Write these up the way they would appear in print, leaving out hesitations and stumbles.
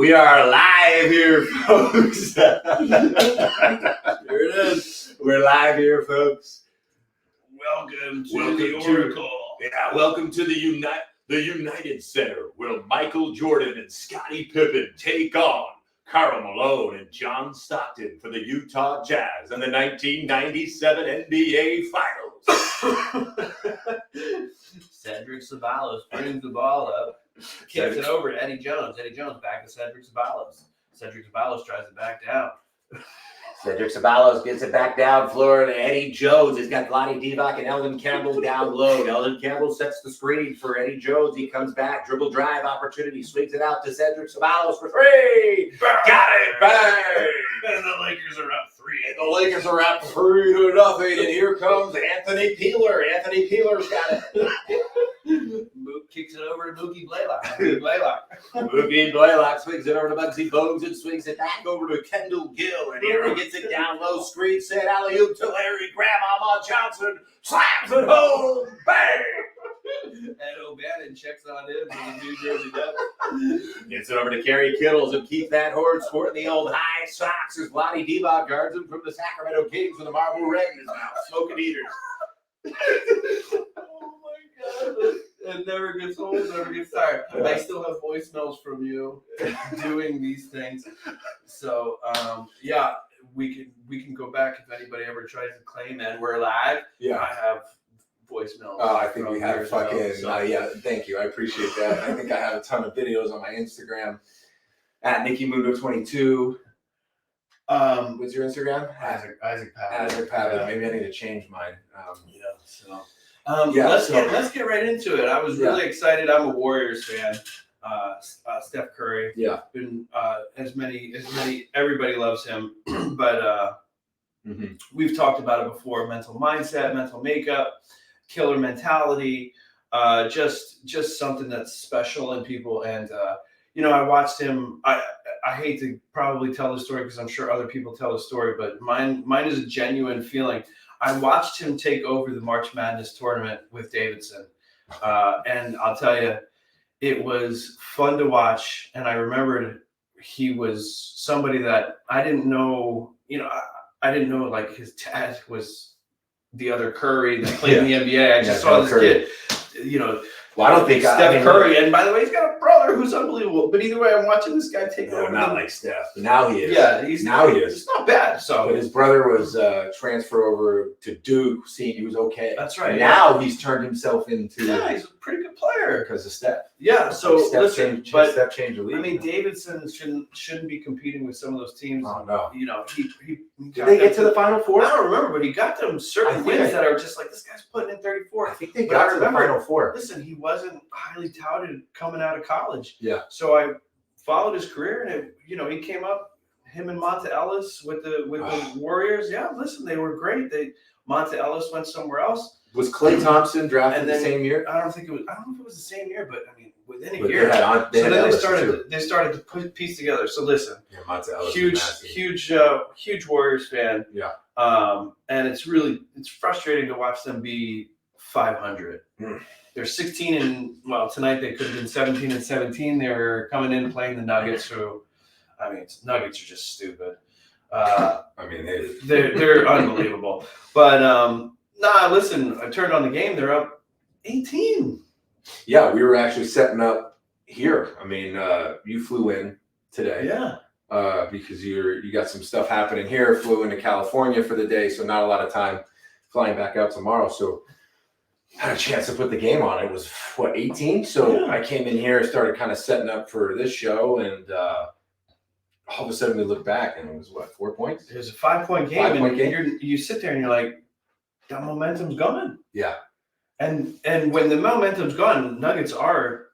We are live here, folks. Here it is. We're live here, folks. Welcome to the Oracle. Welcome to the United Center, where Michael Jordan and Scottie Pippen take on Karl Malone and John Stockton for the Utah Jazz in the 1997 NBA Finals. Cedric Ceballos brings the ball up, kicks it over to Eddie Jones. Eddie Jones back to Cedric Ceballos. Cedric Ceballos tries it back down. Cedric Ceballos gets it back down floor to Eddie Jones. He's got Vlade Divac and Eldon Campbell down low. Eldon Campbell sets the screen for Eddie Jones. He comes back, dribble drive opportunity, swings it out to Cedric Ceballos for three. Bang. Got it, bang! And the Lakers are up 3. And the Lakers are up 3-0. And here comes Anthony Peeler. Anthony Peeler's got it. Kicks it over to Mookie Blaylock. Mookie Blaylock swings it over to Bugsy Bogues and swings it back over to Kendall Gill. And here he gets it down low, screen set, alley-oop to Larry Grandmama Johnson. Slams it home. Bang! And O'Bannon checks on in for the New Jersey Devils. Gets it over to Kerry Kittles and Keith Van Horn sporting the old high socks as Vlade Divac guards him from the Sacramento Kings with a marble red in his mouth. Smoking eaters. Oh my God. It never gets old, never gets tired. I still have voicemails from you doing these things. So yeah, we can go back if anybody ever tries to claim that we're live. Yeah. I have voicemails. Oh, I think we have fucking yeah. Thank you, I appreciate that. I think I have a ton of videos on my Instagram at NickyMundo22. What's your Instagram? Isaac Pavitt. Isaac Pavitt. Yeah. Maybe I need to change mine. Let's get right into it. I was really excited. I'm a Warriors fan. Steph Curry. Yeah. Been as many. Everybody loves him, but we've talked about it before. Mental mindset, mental makeup, killer mentality. Just something that's special in people. And I watched him. I hate to probably tell the story because I'm sure other people tell the story, but mine is a genuine feeling. I watched him take over the March Madness tournament with Davidson. And I'll tell you, it was fun to watch. And I remembered he was somebody that I didn't know, I didn't know like his dad was the other Curry that played in the NBA. I just saw this Curry. Kid, well, I don't think Steph Curry. And by the way, he's got a brother who's unbelievable. But either way, I'm watching this guy take over. Not like Steph. Now he is. Yeah, he is. It's not bad. So, but his brother was transferred over to Duke, seeing he was okay. That's right. Now he's turned himself into. Yeah, he's a pretty good player because of Steph. Yeah. So Steph changed the league. I mean, Davidson shouldn't be competing with some of those teams. Oh no. He did they get to the Final Four? I don't remember, but he got them certain wins that are just like this guy's putting in 34. I think they got to the Final Four. Listen, he wasn't highly touted coming out of college. Yeah. So I followed his career, and he came up, him and Monta Ellis with the Warriors. Yeah, listen, they were great. Monta Ellis went somewhere else. Was Klay Thompson drafted the same year? I don't know if it was the same year, but I mean within a They year. They started to put piece together. So listen, Monta Ellis, huge Warriors fan. Yeah. And it's frustrating to watch them be 500. They're 16 and tonight they could have been 17-17. They were coming in playing the Nuggets, who, Nuggets are just stupid. They're unbelievable. But listen, I turned on the game. They're up 18. Yeah, we were actually setting up here. I mean, you flew in today. Yeah. Because you got some stuff happening here. Flew into California for the day, so not a lot of time flying back out tomorrow. So had a chance to put the game on. It was 18. So I came in here, started kind of setting up for this show, and all of a sudden we look back and it was 4 points? It was a 5-point game. You sit there and you're like, that momentum's gone. Yeah. And when the momentum's gone, Nuggets are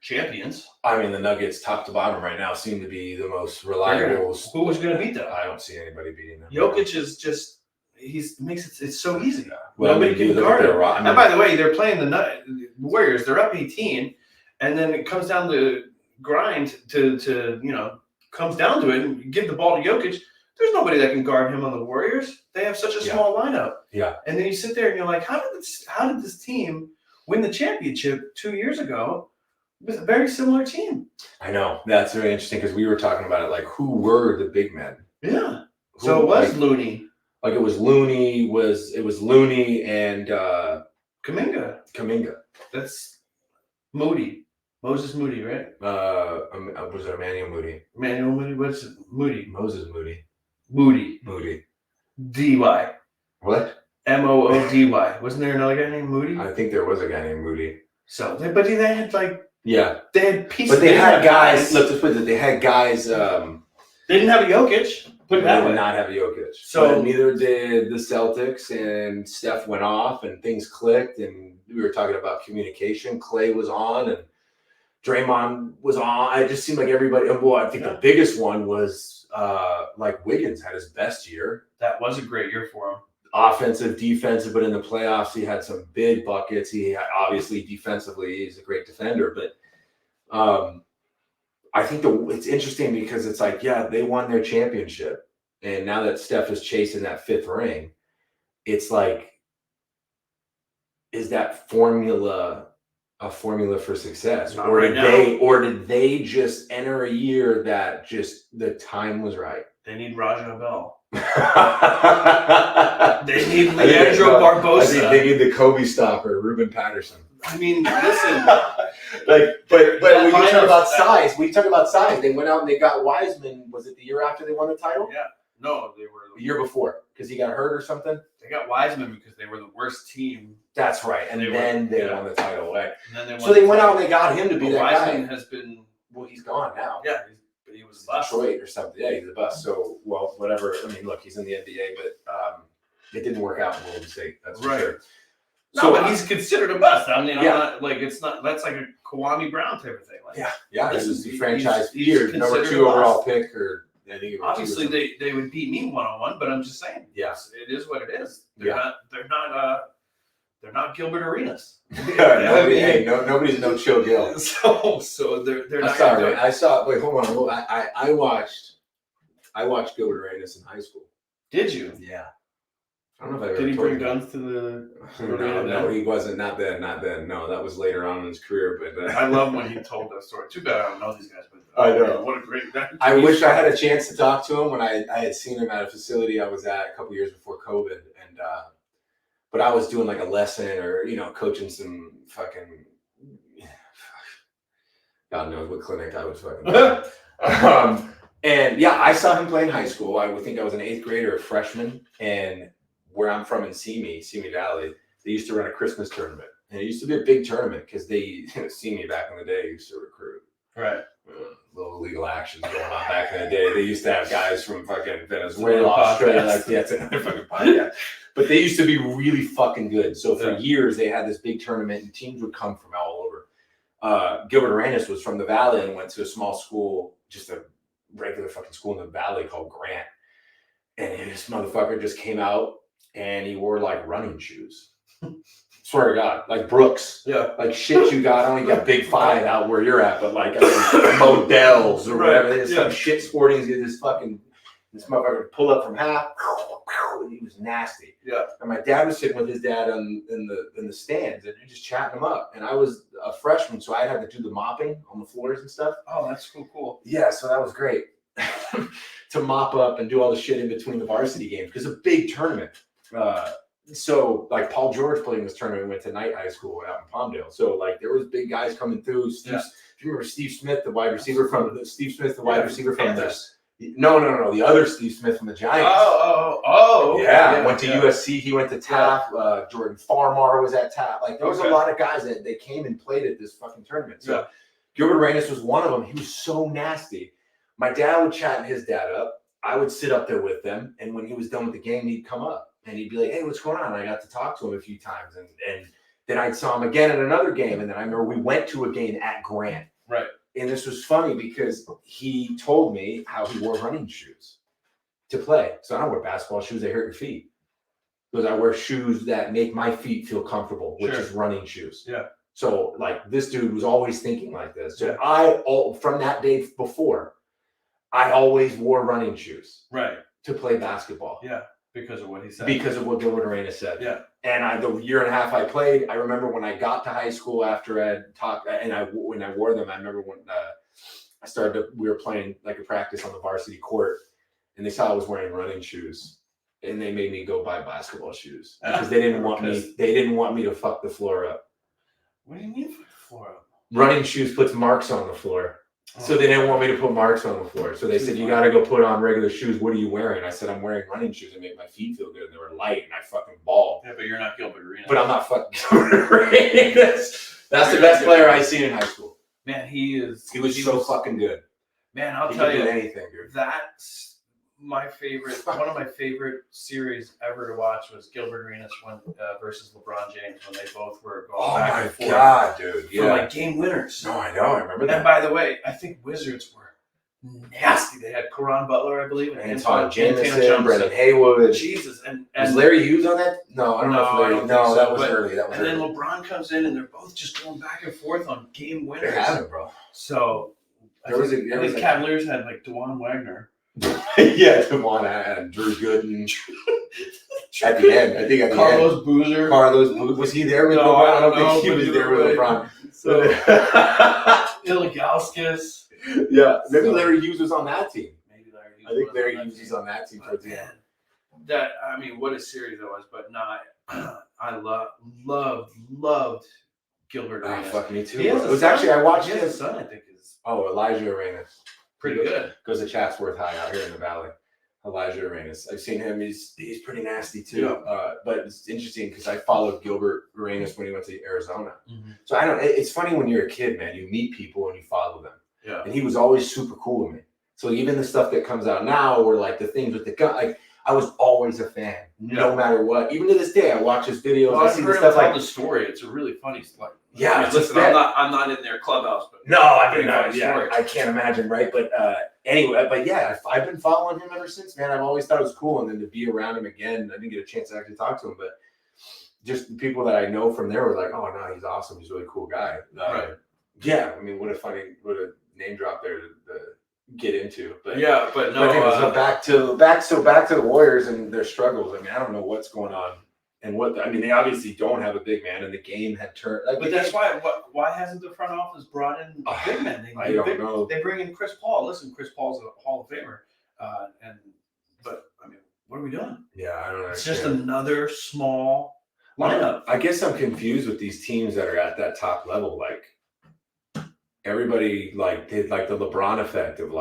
champions. I mean, the Nuggets, top to bottom right now, seem to be the most reliable. Who was going to beat them? I don't see anybody beating them. Jokic is just it's so easy. Yeah. Well, nobody can guard him. And by the way, they're playing the Warriors. They're up 18, and then it comes down to grind comes down to it, and you give the ball to Jokic. There's nobody that can guard him on the Warriors. They have such a small lineup. Yeah. And then you sit there and you're like, how did this team win the championship 2 years ago With a very similar team. I know. That's very interesting because we were talking about it. Like, who were the big men? Yeah. So it was Looney. Like, it was Looney. It was Looney and Kuminga. That's Moody. Moses Moody, right? Was it Emmanuel Moody? Emmanuel Moody. What's it? Moody? Moses Moody. Moody. D-Y. What? M-O-O-D-Y. Wasn't there another guy named Moody? I think there was a guy named Moody. So, but they had like. Yeah. They had pieces. But they had guys. Let's just put it. They had guys. They didn't have a Jokic. Put it that way. They did not have a Jokic. So but neither did the Celtics. And Steph went off, and things clicked. And we were talking about communication. Clay was on, and Draymond was on. It just seemed like everybody. Well, I think the biggest one was like Wiggins had his best year. That was a great year for him. Offensive, defensive, but in the playoffs, he had some big buckets. He had, obviously defensively, he's a great defender. But I think it's interesting because it's like, yeah, they won their championship. And now that Steph is chasing that 5th ring, it's like, is that formula a formula for success? Not Or right did they just enter a year that just the time was right? They need Raja Bell. They need Leandro Barbosa. I think they need the Kobe stopper, Ruben Patterson. I mean, listen. but when you talk about size, they went out and they got Wiseman. Was it the year after they won the title? Yeah. No, they were the year before because he got hurt or something. They got Wiseman because they were the worst team. That's right, and then they won the title. Right. So they went out and they got him to be that Wiseman guy. Has been. Well, he's gone now. Yeah, he was a bust. Detroit or something. Yeah, he's a bust. So, well, whatever. I mean, look, he's in the NBA, but it didn't work out in Golden State. That's for sure. No, but he's considered a bust. I mean, I'm not like it's not. That's like a Kwame Brown type of thing. Like, yeah. This is the franchise year, number 2 overall pick, or I think. Obviously, they would beat me 1-on-1, but I'm just saying. Yes, it is what it is. They're not Gilbert Arenas. Nobody's no Chill Gil. So they're not. Sorry, I saw. Wait, hold on. I watched Gilbert Arenas in high school. Did you? Yeah. I don't know if I ever Did he told bring you. guns to the? No, he wasn't. Not then. No, that was later on in his career. But I love when he told that story. Too bad I don't know these guys. But I know. What a great. I wish I had a chance to talk to him when I had seen him at a facility I was at a couple years before COVID, and but I was doing like a lesson or coaching some fucking God knows what clinic I was fucking. And yeah, I saw him play in high school. I would think I was an 8th grader, a freshman, and where I'm from in Simi Valley, they used to run a Christmas tournament, and it used to be a big tournament because they Simi back in the day used to recruit. Right. Little illegal actions going on back in the day. They used to have guys from fucking Venezuela, Australia, like that's another fucking podcast. But they used to be really fucking good. So for years they had this big tournament, and teams would come from all over. Gilbert Arenas was from the Valley and went to a small school, just a regular fucking school in the Valley called Grant. And this motherfucker just came out and he wore like running shoes. Swear to God, like Brooks. Yeah. Like shit you got. I don't got Big 5 out where you're at, but like Models or whatever. There's some shit sporting. This motherfucker pull up from half. He was nasty. Yeah. And my dad was sitting with his dad in the stands, and you're just chatting him up. And I was a freshman, so I had to do the mopping on the floors and stuff. Oh, that's cool. Yeah, so that was great to mop up and do all the shit in between the varsity games because a big tournament. So like Paul George played in this tournament, went to Knight High School out in Palmdale. So like there was big guys coming through. Do you remember Steve Smith, the wide receiver from the No, the other Steve Smith from the Giants. Oh. Yeah, went to USC. He went to TAP. Jordan Farmar was at TAP. Like there was a lot of guys that they came and played at this fucking tournament. So Gilbert Arenas was one of them. He was so nasty. My dad would chat his dad up. I would sit up there with them, and when he was done with the game, he'd come up and he'd be like, "Hey, what's going on?" And I got to talk to him a few times, and then I saw him again at another game, and then I remember we went to a game at Grant. Right. And this was funny because he told me how he wore running shoes to play. So I don't wear basketball shoes; they hurt your feet. Because I wear shoes that make my feet feel comfortable, which is running shoes. Yeah. So like this dude was always thinking like this. So from that day before, I always wore running shoes. Right. To play basketball. Yeah. Because of what he said. Because of what Gilbert Arenas said. Yeah. And the year and a half I played, I remember when I got to high school after I'd talked, and when I wore them, I remember when we were playing like a practice on the varsity court, and they saw I was wearing running shoes, and they made me go buy basketball shoes because they didn't want me. They didn't want me to fuck the floor up. What do you mean fuck the floor up? Running shoes puts marks on the floor. So they didn't want me to put marks on the floor. So they said, you got to go put on regular shoes. What are you wearing? I said, I'm wearing running shoes that make my feet feel good. And they were light, and I fucking bawled. Yeah, but you're not Gilbert Arenas. But I'm not fucking Gilbert Arenas. That's the best player I've seen in high school. Man, he was so fucking good. Man, I'll tell you, anything, dude. That's my favorite. One of my favorite series ever to watch was Gilbert Arenas versus LeBron James when they both were going back and forth. Oh my god, dude! Yeah, for like game winners. No, I know. I remember that. And by the way, I think Wizards were nasty. They had Karan Butler, I believe, and Anton Jamison, Brendan Haywood. Jesus, and was Larry Hughes on that? No, I don't know. If Larry, no, that was early. That was and early. then LeBron comes in, and they're both just going back and forth on game winners. They have it, bro. So I think the Cavaliers had like DeJuan Wagner. Yeah, DeJuan and Drew Gooden. At the end, I think Carlos Boozer. Was he there with LeBron? I don't think he was there with LeBron. So Ilgauskas. Yeah, maybe Larry Hughes was on that team. I think Larry Hughes was on that team towards the end. What a series that was. But I loved Gilbert Arenas. Fuck me too. It was actually I watched his son. I think is Elijah Arenas. Pretty good. Goes to Chatsworth High out here in the valley. Elijah Arenas. I've seen him. He's pretty nasty too. Yeah. But it's interesting because I followed Gilbert Arenas when he went to Arizona. Mm-hmm. So it's funny when you're a kid, man. You meet people and you follow them. Yeah. And he was always super cool with me. So even the stuff that comes out now, or like the things with the gun, like I was always a fan, no matter what. Even to this day, I watch his videos. Well, I see the stuff like the story. It's a really funny story. Yeah, listen, I'm not in their clubhouse, but no, I mean, I can't imagine, right? But anyway, I've been following him ever since, man. I've always thought it was cool, and then to be around him again, I didn't get a chance to actually talk to him, but just the people that I know from there were like, "Oh no, he's awesome. He's a really cool guy." Right. Yeah, I mean, what a name drop there to get into, but back to the Warriors and their struggles. I mean, I don't know what's going on. And they obviously don't have a big man, and the game had turned. But that's why hasn't the front office brought in big men? I don't know. They bring in Chris Paul. Listen, Chris Paul's a Hall of Famer, but what are we doing? Yeah, I don't know. It's just another small lineup. I guess I'm confused with these teams that are at that top level. Like everybody, did the LeBron effect of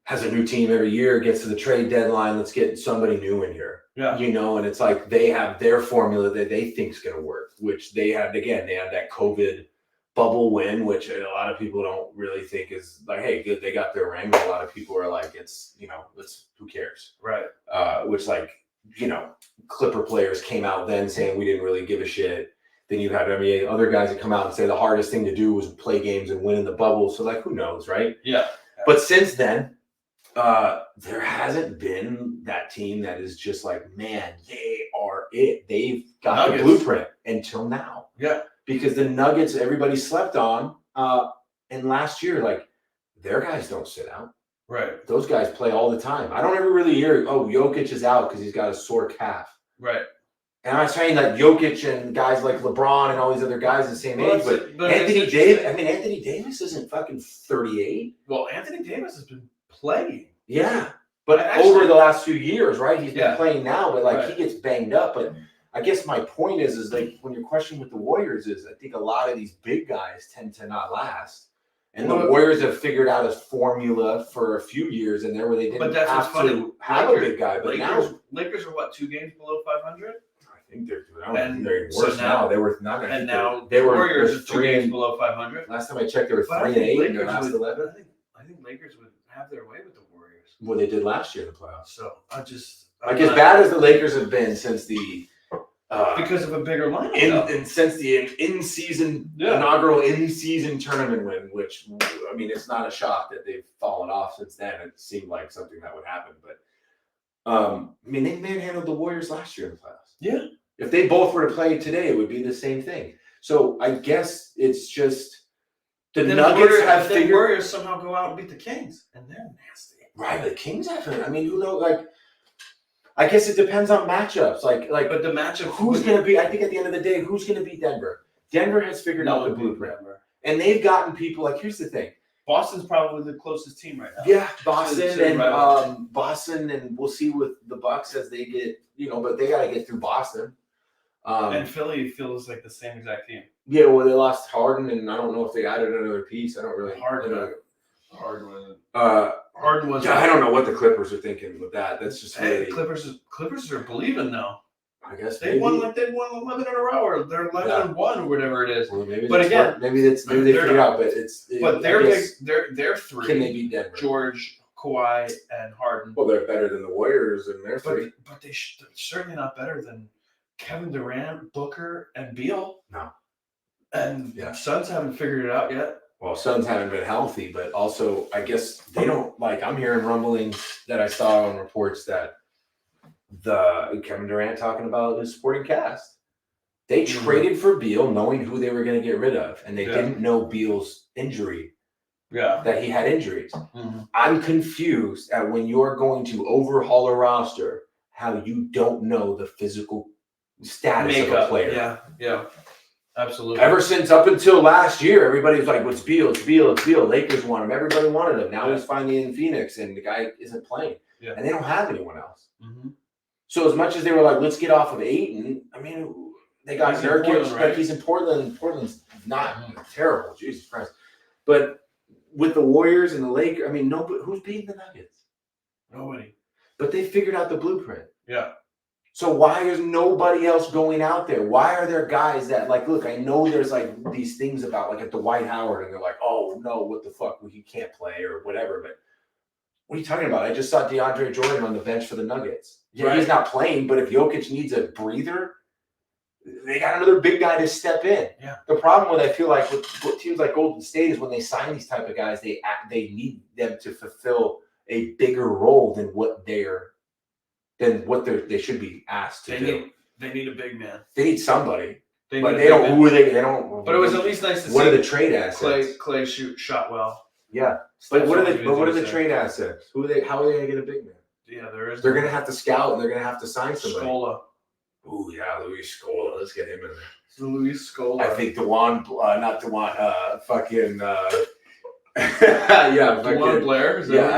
has a new team every year, gets to the trade deadline. Let's get somebody new in here. Yeah. And it's like they have their formula that they think is going to work, which they had that COVID bubble win, which a lot of people don't really think is like, hey, good, they got their ring. But a lot of people are like, it's, who cares? Right. Which Clipper players came out then saying we didn't really give a shit. Then you have other guys that come out and say the hardest thing to do was play games and win in the bubble. So who knows, right? Yeah. But since then, there hasn't been that team that is just man, they are it. They've got Nuggets. The blueprint until now. Yeah. Because the Nuggets, everybody slept on. And last year, their guys don't sit out. Right. Those guys play all the time. I don't ever really hear, Jokic is out because he's got a sore calf. Right. And I'm not saying that Jokic and guys like LeBron and all these other guys the same age, but Anthony Davis. Anthony Davis isn't fucking 38. Well, Anthony Davis has been playing. Yeah. But over the last few years, right? He's been playing now, but he gets banged up. But I guess my point is when your question with the Warriors is, I think a lot of these big guys tend to not last. And the Warriors have figured out a formula for a few years, and where they didn't have to have a big guy. But Lakers are 2 games below 500? I think they're doing. I don't think they're worse now. They were not. And now the Warriors are 2 games below 500. Last time I checked, they were 3-8 in their last 11. I think Lakers would have their way with the Warriors. Well, they did last year in the playoffs. So as bad as the Lakers have been since the because of a bigger lineup, and since the inaugural in-season tournament win, which it's not a shock that they've fallen off since then. It seemed like something that would happen, but they manhandled the Warriors last year in the playoffs. Yeah. If they both were to play today, it would be the same thing. So I guess it's just the Nuggets have figured. The Warriors somehow go out and beat the Kings, and they're nasty. Right, the Kings haven't. Who knows? I guess it depends on matchups. But the matchup, who's going to be? I think at the end of the day, who's going to beat Denver? Denver has figured out the blueprint, and they've gotten people. Like, here's the thing: Boston's probably the closest team right now. Yeah, Boston, and we'll see with the Bucks as they get, but they got to get through Boston. And Philly feels like the same exact team. Yeah, well, they lost Harden, and I don't know if they added another piece. I don't really. Harden was. I don't know what the Clippers are thinking with that. That's just really. Clippers are believing now. I guess they won 11 in a row, or they're 11-1 or whatever it is. Well, maybe maybe they figured out, but they're three. Can they beat Denver? George, Kawhi, and Harden. Well, they're better than the Warriors, and they're three. But they're certainly not better than Kevin Durant, Booker, and Beal. No. And Suns haven't figured it out yet. Well, Suns haven't been healthy, but also I guess they don't I'm hearing rumblings that I saw on reports that the Kevin Durant talking about his supporting cast. They traded for Beal knowing who they were going to get rid of, and they didn't know Beal's injury. Yeah. That he had injuries. Mm-hmm. I'm confused at when you're going to overhaul a roster, how you don't know the physical status of a player. Yeah. Absolutely. Ever since up until last year, everybody was like, "What's Beal? It's Beal. It's Beal." Lakers want him. Everybody wanted him. Now he's finally in Phoenix, and the guy isn't playing. Yeah. And they don't have anyone else. Mm-hmm. So as much as they were like, "Let's get off of Ayton," I mean, they got Nurkic. Right? He's in Portland. Portland's not terrible. Jesus Christ. But with the Warriors and the Lakers, I mean, nobody. Who's beating the Nuggets? Nobody. But they figured out the blueprint. Yeah. So why is nobody else going out there? Why are there guys that look, I know there's these things about at Dwight Howard, and they're like, oh no, what the fuck? Well, he can't play or whatever. But what are you talking about? I just saw DeAndre Jordan on the bench for the Nuggets. Yeah, right. He's not playing, but if Jokic needs a breather, they got another big guy to step in. Yeah. The problem I feel like with teams like Golden State is when they sign these type of guys, they need them to fulfill a bigger role than what they should be asked to do. They need a big man. They need somebody. They don't. But it was at least nice to see. What are the trade assets? Clay shot well. Yeah. But what are the trade assets? How are they going to get a big man? Yeah, They're going to have to scout, and they're going to have to sign somebody. Scola. Ooh, yeah, Luis Scola. Let's get him in there. Luis Scola. I think DeJuan Blair. I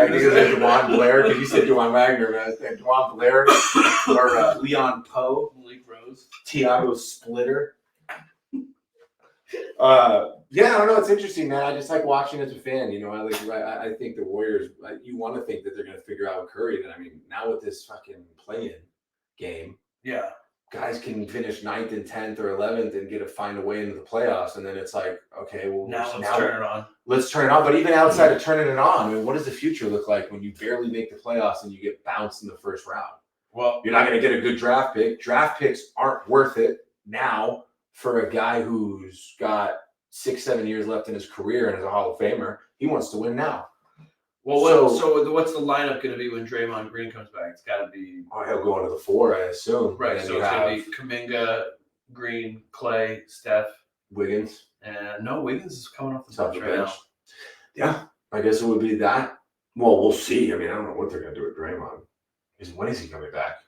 think it's DeJuan Blair because you said DeJuan Wagner, man. DeJuan Blair or Leon Poe, Malik Rose, Tiago Splitter. I don't know. It's interesting, man. I just like watching as a fan. I think the Warriors. You want to think that they're going to figure out Curry. And I mean, now with this fucking play-in game, guys can finish 9th and 10th or 11th and find a way into the playoffs. And then it's like, okay, well, now let's turn it on. Let's turn it on. But even outside of turning it on, I mean, what does the future look like when you barely make the playoffs and you get bounced in the first round? Well, you're not going to get a good draft pick. Draft picks aren't worth it now for a guy who's got 6-7 years left in his career and is a Hall of Famer. He wants to win now. Well, so what's the lineup going to be when Draymond Green comes back? It's got to be. Oh, he'll go into the 4, I assume. Right. So it's going to be Kuminga, Green, Clay, Steph, Wiggins. And no, Wiggins is coming off the bench right now. Yeah, I guess it would be that. Well, we'll see. I mean, I don't know what they're going to do with Draymond. When is he coming back?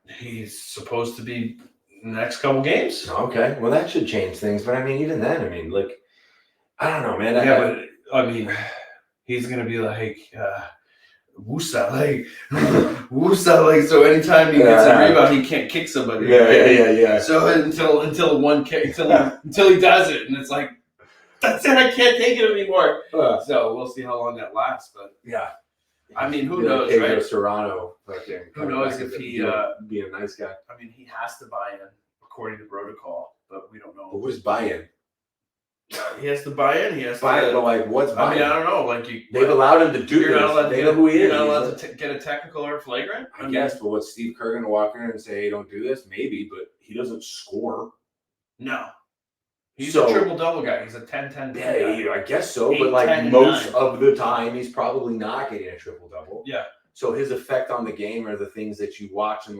He's supposed to be in the next couple games. Okay, well, that should change things. But I mean, even then, I mean, I don't know, man. But I mean, he's going to be like, Wusa, so anytime he gets a rebound, he can't kick somebody. Yeah. So until one kick, until he does it, and it's like, that's it, I can't take it anymore. So we'll see how long that lasts. But I mean, who knows, right? Serrano, who knows if he being a nice guy. I mean, he has to buy in according to protocol, but we don't know. But what is buy-in? He has to buy in. He has to buy in. But what's buy-in? I mean, I don't know. They've allowed him to do this. They know who he is. You're not allowed to get a technical or flagrant. I guess, but what's Steve Kerr going to walk in and say, "Hey, don't do this"? Maybe, but he doesn't score. No. He's a triple-double guy. He's a 10-10 guy. I guess so. 8, but most of the time, he's probably not getting a triple-double. Yeah. So his effect on the game are the things that you watch and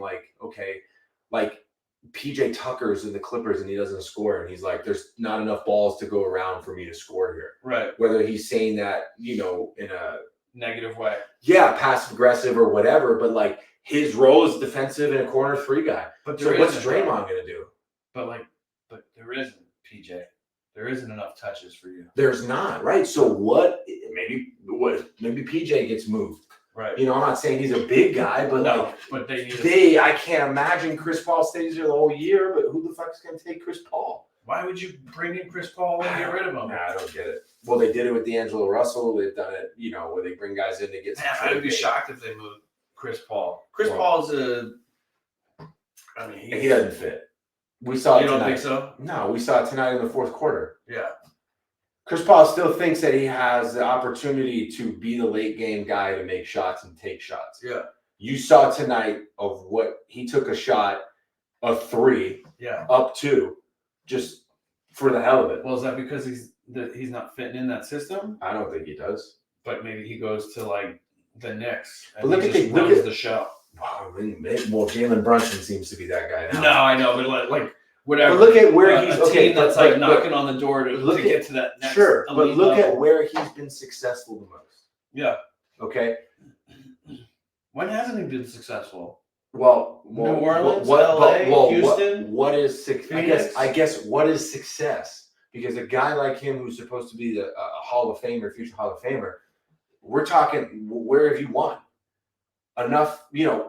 PJ Tucker's in the Clippers and he doesn't score. And he's like, there's not enough balls to go around for me to score here. Right. Whether he's saying that, in a negative way. Yeah, passive aggressive or whatever, but like his role is defensive and a corner 3 guy. But so what's Draymond going to do? But there isn't, PJ. There isn't enough touches for you. There's not, right? So what? Maybe PJ gets moved. Right. I'm not saying he's a big guy, but I can't imagine Chris Paul stays here the whole year. But who the fuck is going to take Chris Paul? Why would you bring in Chris Paul and get rid of him? Nah, I don't get it. Well, they did it with D'Angelo Russell. They've done it, where they bring guys in to get. I'd be shocked if they moved Chris Paul. Paul's he doesn't fit. We saw it tonight. You don't think so? No, we saw it tonight in the fourth quarter. Yeah. Chris Paul still thinks that he has the opportunity to be the late game guy to make shots and take shots. Yeah. You saw tonight of what he took a shot, a 3, up 2, just for the hell of it. Well, is that because he's not fitting in that system? I don't think he does. But maybe he goes to like the Knicks and look he runs the show. Wow, well, Jalen Brunson seems to be that guy now. No, I know, but like whatever. But look at where he's team that's knocking on the door to get to that next. Sure, but look at where he's been successful the most. Yeah. Okay. When hasn't he been successful? Well, New Orleans, LA, Houston. What is I guess what is success? Because a guy like him, who's supposed to be a Hall of Famer, future Hall of Famer, we're talking. Where have you won? Enough,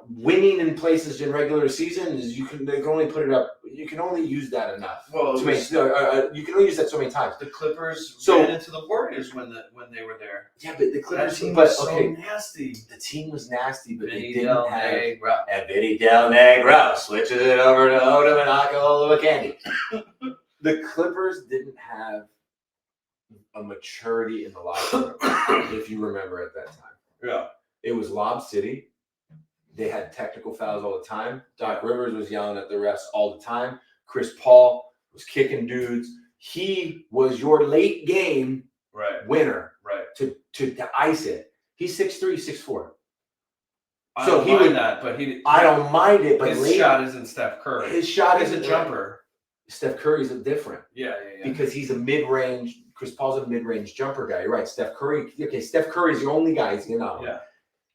winning in places in regular season is they can only put it up. You can only use that enough. Well, you can only use that so many times. The Clippers ran into the Warriors when they were there. Yeah, but the Clippers team was so nasty. The team was nasty, but Vinny they didn't have. And Vinny Del Negro switches it over to Odom and Oklahoma Candy. The Clippers didn't have a maturity in the locker room, if you remember at that time. Yeah, it was Lob City. They had technical fouls all the time. Doc Rivers was yelling at the refs all the time. Chris Paul was kicking dudes. He was your late game winner to ice it. He's 6'3", 6'4". I don't mind it, but his shot isn't Steph Curry. His shot is a jumper. Steph Curry's different. Yeah. Because he's a mid-range. Chris Paul's a mid-range jumper guy. You're right. Steph Curry's the only guy he's Yeah.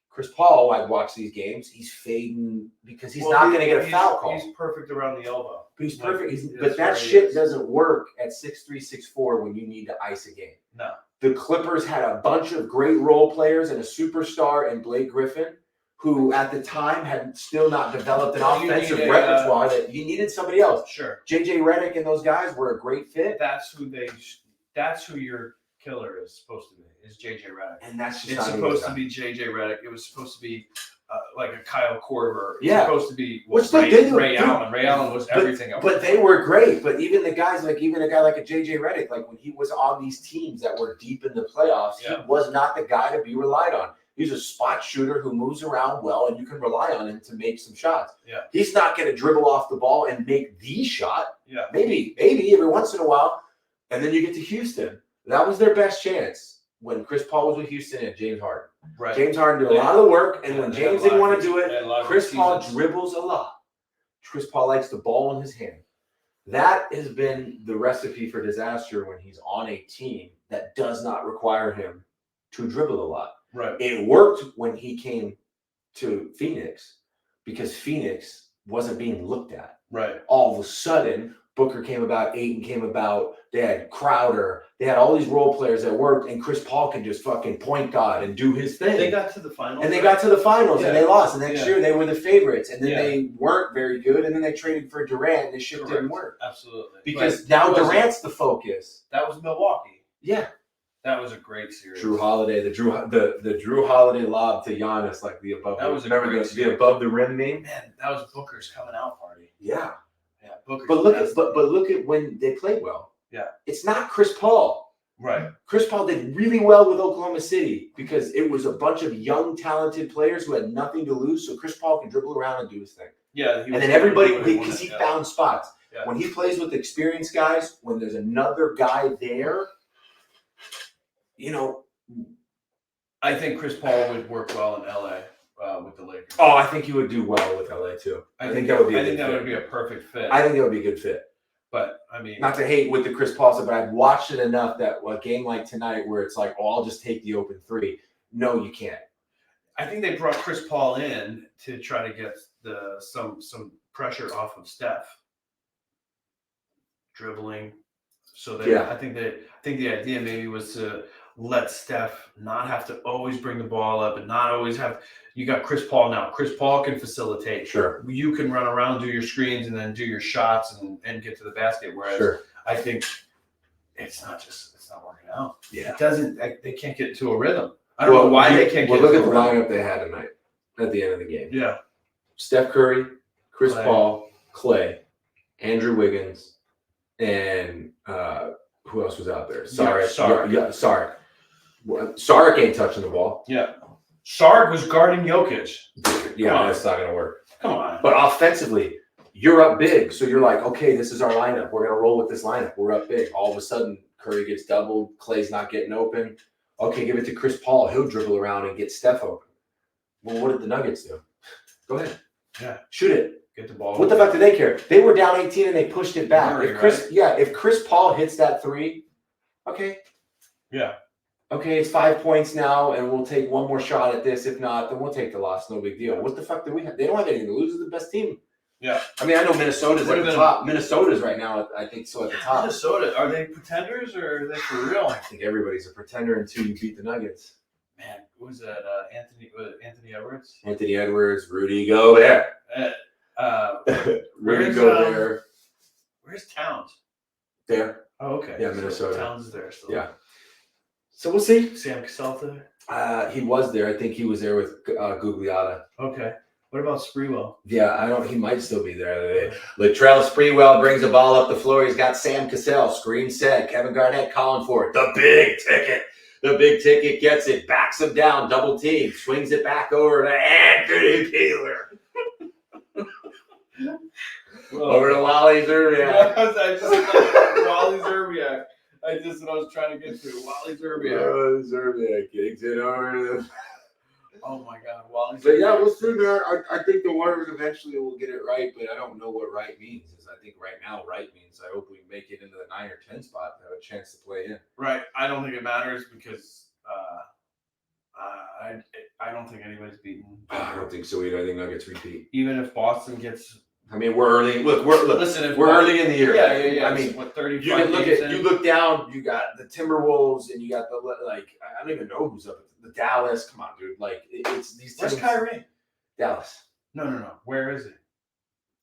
Chris Paul, I'd watch these games. He's fading because he's not going to get a foul call. He's perfect around the elbow. But he's perfect. But that shit doesn't work at 6'3", 6'4" when you need to ice a game. No. The Clippers had a bunch of great role players and a superstar in Blake Griffin, who at the time had still not developed an offensive repertoire that you needed somebody else. Sure. JJ Redick and those guys were a great fit. That's who your killer is supposed to be. Is JJ Redick. And that's just it's supposed to be JJ Redick. It was supposed to be like a Kyle Korver. It's supposed to be Ray Allen. Ray Allen was everything. But they were great. But even the guys even a guy like a JJ Redick, like when he was on these teams that were deep in the playoffs, he was not the guy to be relied on. He's a spot shooter who moves around well, and you can rely on him to make some shots. Yeah. He's not going to dribble off the ball and make the shot. Yeah. Maybe every once in a while. And then you get to Houston. That was their best chance when Chris Paul was with Houston and James Harden. Right. James Harden did a lot of the work, and when James didn't want to do it, Chris Paul dribbles a lot. Chris Paul likes the ball in his hand. That has been the recipe for disaster when he's on a team that does not require him to dribble a lot. Right. It worked when he came to Phoenix because Phoenix wasn't being looked at. Right. All of a sudden, Booker came about, Ayton came about, they had Crowder, they had all these role players that worked, and Chris Paul could just fucking point guard and do his thing. They got to the finals. And they got to the finals, and they lost. And next year, they were the favorites. And then they weren't very good, and then they traded for Durant, and this shit didn't work. Absolutely. Because now Durant's the focus. That was Milwaukee. Yeah. That was a great series. Drew Holiday, the Drew Holiday lob to Giannis, like the above. That was the above the rim meme. Man, that was Booker's coming out party. Yeah. Yeah, Booker. But look at when they played well. Yeah. It's not Chris Paul. Right. Chris Paul did really well with Oklahoma City because it was a bunch of young, talented players who had nothing to lose. So Chris Paul can dribble around and do his thing. Yeah. And then everybody, because he found spots. Yeah. When he plays with experienced guys, when there's another guy there, I think Chris Paul would work well in LA with the Lakers. Oh, I think he would do well with LA too. I think that would be. I think that would be a perfect fit. I think that would be a good fit. But I mean, not to hate with the Chris Paul stuff, but I've watched it enough that a game like tonight where it's like, oh, I'll just take the open three. No, you can't. I think they brought Chris Paul in to try to get some pressure off of Steph. Dribbling. So I think the idea maybe was to let Steph not have to always bring the ball up and not always have. You got Chris Paul now. Chris Paul can facilitate. Sure. You can run around, do your screens, and then do your shots and get to the basket. Whereas I think it's not working out. Yeah. It doesn't. They can't get into a rhythm. I don't know why they can't get. Well, look at the rhythm. lineup they had tonight at the end of the game. Yeah. Steph Curry, Chris Paul, Clay, Andrew Wiggins, and who else was out there? Sarek. Yeah, Sarek. Sarek ain't touching the ball. Yeah. Sarek was guarding Jokic. Yeah, that's not going to work. Come on. But offensively, you're up big. So you're like, okay, this is our lineup. We're going to roll with this lineup. We're up big. All of a sudden, Curry gets doubled. Clay's not getting open. Okay, give it to Chris Paul. He'll dribble around and get Steph open. Well, what did the Nuggets do? Go ahead. Yeah. Shoot it. Get the ball. What the fuck did they care? They were down 18 and they pushed it back. Murray, if Chris Paul hits that three, okay. Yeah. Okay, it's 5 points now, and we'll take one more shot at this. If not, then we'll take the loss. No big deal. What the fuck do we have? They don't have anything to lose. They're the best team. Yeah. I mean, I know Minnesota's at the top. Minnesota's right now, I think, so at the top. Minnesota, are they pretenders or are they for real? I think everybody's a pretender until you beat the Nuggets. Man, who was that? Anthony Edwards? Anthony Edwards, Rudy Gobert. Rudy Gobert. Where's Towns? There. Oh, okay. Yeah, Minnesota. So Towns is there still. Yeah. So we'll see. Sam Cassell there? He was there. I think he was there with Gugliotta. Okay. What about Sprewell? Yeah, he might still be there. Latrell Sprewell brings the ball up the floor. He's got Sam Cassell. Screen set. Kevin Garnett calling for it. The big ticket. The big ticket gets it. Backs him down. Double team. Swings it back over to Anthony Peeler. Over to Wally Zerbiak. Wally Zerbiak. That's what I was trying to get to. Wally Zerbiak. Zerbiak kicks it over to the... Oh my God, Wally. So yeah, we'll see there. I think the Warriors eventually will get it right, but I don't know what right means. I think right now right means I hope we make it into the 9 or 10 spot to have a chance to play in. Right. I don't think it matters because I don't think anybody's beaten. I don't think so either. I think Nuggets repeat. Even if Boston gets. I mean, we're early. Listen, we're early in the year. Yeah. I mean, what 35? You look down. You got the Timberwolves, and you got the I don't even know who's up. The Dallas. Come on, dude. It's these teams. Where's Kyrie? Dallas. No. Where is he?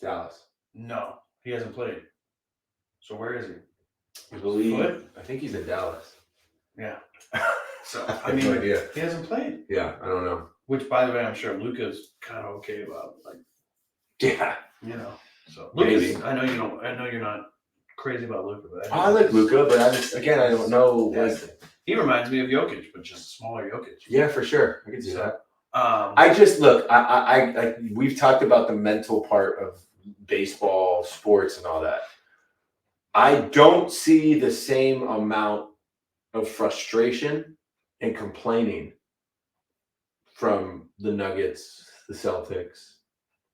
Dallas. No, he hasn't played. So where is he? I think he's in Dallas. Yeah. So I have no idea. He hasn't played. Yeah, I don't know. Which, by the way, I'm sure Luka's kind of okay about. Yeah. So Maybe. I know you don't. I know you're not crazy about Luka, but I like Luka, but I don't know. Yeah. He reminds me of Jokic, but just a smaller Jokic. Yeah, for sure. I can see that. I just look. I we've talked about the mental part of baseball, sports, and all that. I don't see the same amount of frustration and complaining from the Nuggets, the Celtics,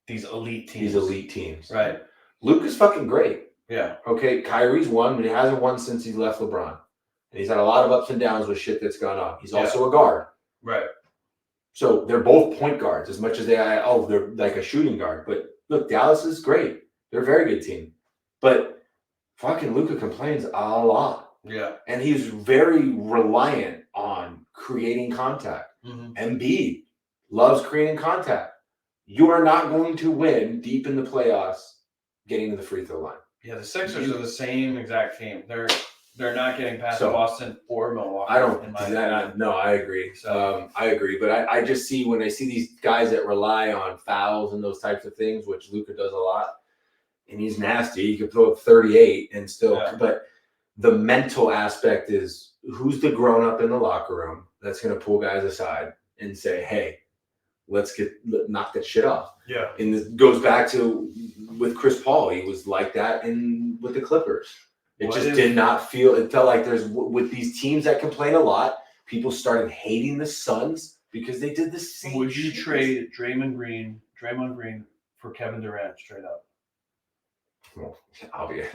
these elite teams. Right. Luka's fucking great. Yeah. Okay, Kyrie's won, but he hasn't won since he left LeBron. And he's had a lot of ups and downs with shit that's gone on. He's also a guard. Right. So they're both point guards as much as they're like a shooting guard. But look, Dallas is great. They're a very good team. But fucking Luka complains a lot. Yeah. And he's very reliant on creating contact. Mm-hmm. Embiid loves creating contact. You are not going to win deep in the playoffs getting to the free throw line. Yeah, the Sixers are the same exact team. They're not getting past Boston or Milwaukee. I agree. I agree. But I just see when I see these guys that rely on fouls and those types of things, which Luka does a lot, and he's nasty. He could throw up 38 and still, but the mental aspect is who's the grown up in the locker room that's going to pull guys aside and say, hey, let's knock that shit off. Yeah. And this goes back to with Chris Paul. He was like that with the Clippers. It did not feel. It felt like with these teams that complain a lot, people started hating the Suns because they did the same. Would you trade Draymond Green for Kevin Durant straight up? Well, obvious.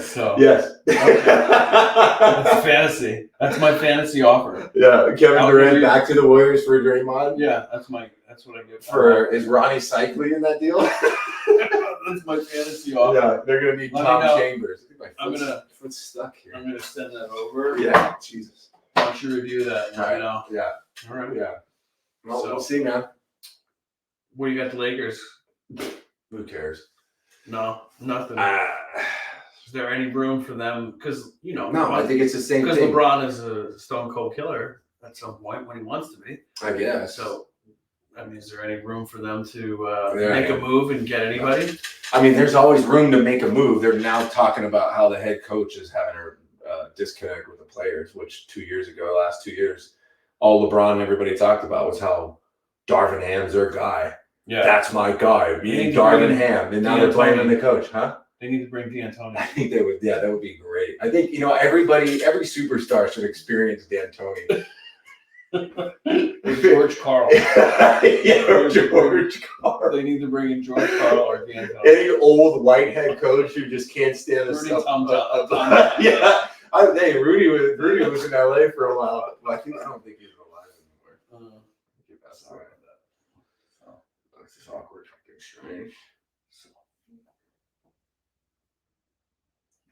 So yes. that's fantasy. That's my fantasy offer. Yeah, Kevin I'll Durant give you- back to the Warriors for Draymond. Yeah, that's what I give. Is Ronnie Cycli in that deal? That's my fantasy offer. Yeah, they're gonna need Let me Tom know. Chambers. I'm gonna- foot's stuck here. I'm gonna send that over. Yeah, Jesus. Why don't you review that and let me know? Yeah, All right. yeah. Well, So- we'll see, man. What do you got the Lakers? Who cares? No, nothing. Is there any room for them? Because no, I think it's the same because thing. LeBron is a stone cold killer at some point when he wants to be. I guess. So, I mean, is there any room for them to Yeah. make a move and get anybody? I mean, there's always room to make a move. They're now talking about how the head coach is having a disconnect with the players, which last 2 years, all LeBron and everybody talked about was how Darvin Ham's their guy. Yeah, That's my guy, being need to Darvin bring Ham. And now they're blaming the coach, huh? they need to bring D'Antoni. I think they would. Yeah, that would be great. I think every superstar should experience D'Antoni. George Karl. Yeah, George Karl. They need to bring in George Karl or D'Antoni. Any old white head coach who just can't stand the Rudy stuff. Tom. Yeah, hey, Rudy was in LA for a while. Well, I don't think he's alive anymore. That's all right. This is awkward, fucking strange.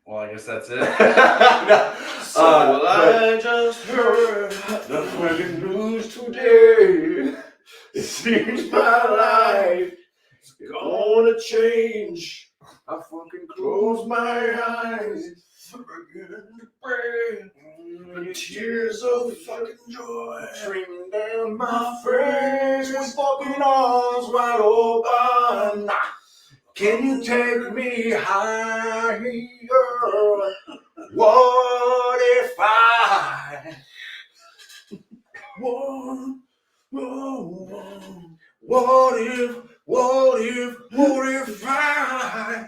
Well, I guess that's it. No, So but- I just heard the fucking news today. It seems my life is gonna change. I fucking close my eyes, begin to pray, and tears of fucking joy streaming down my face with fucking arms wide open. Can you take me higher? What if I? What if I?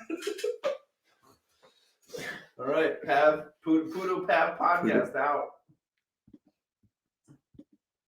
All right, Puto Pav podcast out.